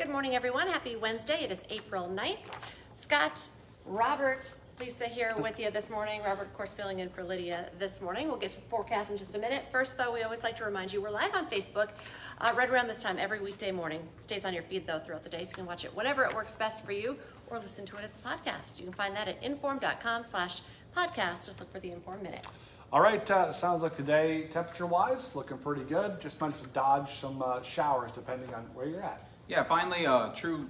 Good morning, everyone. Happy Wednesday. It is April 9th. Scott, Robert, Lisa here with you this morning. Robert, of course, filling in for Lydia this morning. We'll get to the forecast in just a minute. First, though, we always like to remind you we're live on Facebook right around this time every weekday morning. It stays on your feed, though, throughout the day, so you can watch it whenever it works best for you or listen to it as a podcast. You can find that at inform.com/podcast. Just look for the Inform Minute. All right, sounds like today, temperature-wise, looking pretty good. Just meant to dodge some showers depending on where you're at. Yeah, finally a true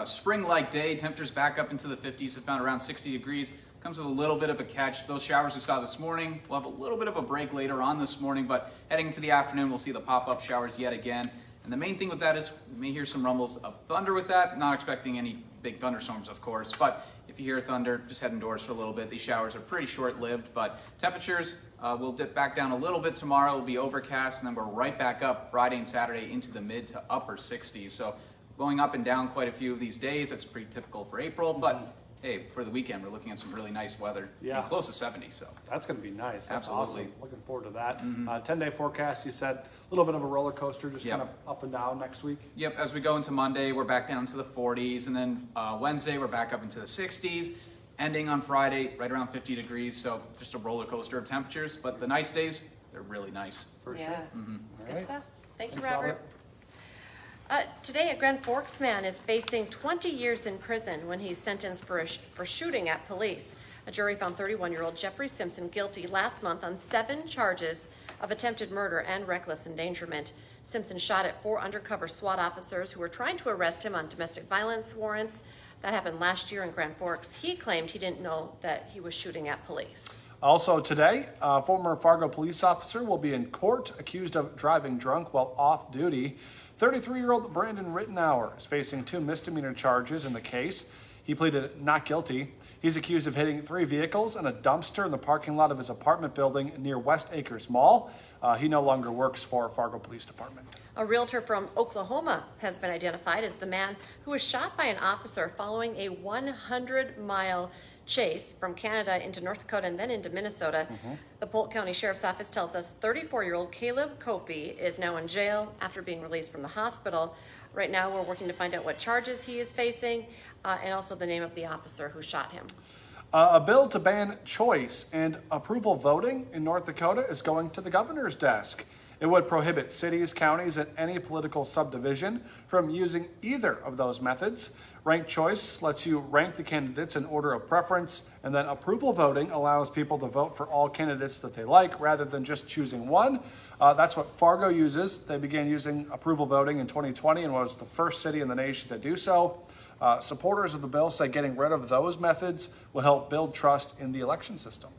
spring-like day. Temperatures back up into the 50s, at found around 60 degrees. Comes with a little bit of a catch. Those showers we saw this morning, we'll have a little bit of a break later on this morning, but heading into the afternoon, we'll see the pop-up showers yet again. And the main thing with that is we may hear some rumbles of thunder with that. Not expecting any big thunderstorms, of course, but if you hear thunder, just head indoors for a little bit. These showers are pretty short-lived, but temperatures will dip back down a little bit tomorrow. It'll be overcast, and then we're right back up Friday and Saturday into the mid to upper 60s. So going up and down quite a few of these days. That's pretty typical for April, but hey, for the weekend, we're looking at some really nice weather. Yeah. Close to 70, so. That's going to be nice. That's Absolutely. awesome. Looking forward to that. 10-day forecast, you said, a little bit of a roller coaster, just Yep. kind of up and down next week. Yep, as we go into Monday, we're back down to the 40s, and then Wednesday, we're back up into the 60s, ending on Friday, right around 50 degrees, so just a roller coaster of temperatures, but the nice days, they're really nice. For Yeah. sure. Good All right. stuff. Thank you, Thanks, Robert. Today, a Grand Forks man is facing 20 years in prison when he's sentenced for shooting at police. A jury found 31-year-old Jeffrey Simpson guilty last month on 7 charges of attempted murder and reckless endangerment. Simpson shot at 4 undercover SWAT officers who were trying to arrest him on domestic violence warrants. That happened last year in Grand Forks. He claimed he didn't know that he was shooting at police. Also today, a former Fargo police officer will be in court accused of driving drunk while off duty. 33-year-old Brandon Rittenauer is facing 2 misdemeanor charges in the case. He pleaded not guilty. He's accused of hitting 3 vehicles and a dumpster in the parking lot of his apartment building near West Acres Mall. He no longer works for Fargo Police Department. A realtor from Oklahoma has been identified as the man who was shot by an officer following a 100-mile chase from Canada into North Dakota and then into Minnesota. The Polk County Sheriff's Office tells us 34-year-old Caleb Kofi is now in jail after being released from the hospital. Right now, we're working to find out what charges he is facing and also the name of the officer who shot him. A bill to ban choice and approval voting in North Dakota is going to the governor's desk. It would prohibit cities, counties, and any political subdivision from using either of those methods. Ranked choice lets you rank the candidates in order of preference, and then approval voting allows people to vote for all candidates that they like rather than just choosing one. That's what Fargo uses. They began using approval voting in 2020 and was the first city in the nation to do so. Supporters of the bill say getting rid of those methods will help build trust in the election system.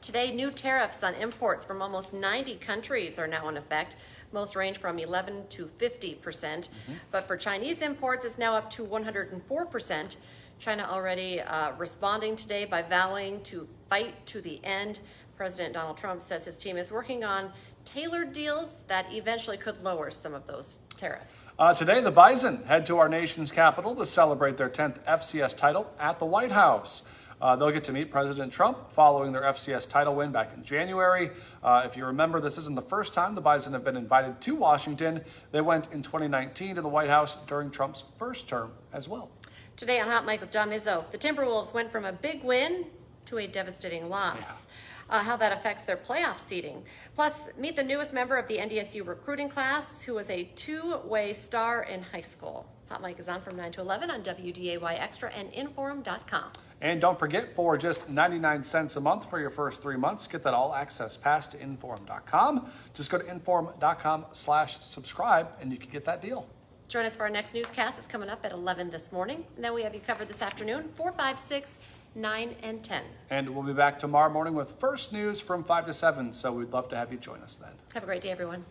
Today, new tariffs on imports from almost 90 countries are now in effect. Most range from 11 to 50%. But for Chinese imports, it's now up to 104%. China already responding today by vowing to fight to the end. President Donald Trump says his team is working on tailored deals that eventually could lower some of those tariffs. Today, the Bison head to our nation's capital to celebrate their 10th FCS title at the White House. They'll get to meet President Trump following their FCS title win back in January. If you remember, this isn't the first time the Bison have been invited to Washington. They went in 2019 to the White House during Trump's first term as well. Today on Hot Mic with John Mizzo, the Timberwolves went from a big win to a devastating loss. How that affects their playoff seeding. Plus, meet the newest member of the NDSU recruiting class who was a 2-way star in high school. Hot Mic is on from 9 to 11 on WDAY Extra and Inform.com. And don't forget, for just 99 cents a month for your first 3 months, get that all-access pass to Inform.com. Just go to Inform.com/subscribe, and you can get that deal. Join us for our next newscast. It's coming up at 11 this morning. And then we have you covered this afternoon, 4, 5, 6, 9, and 10. And we'll be back tomorrow morning with First News from 5 to 7, so we'd love to have you join us then. Have a great day, everyone.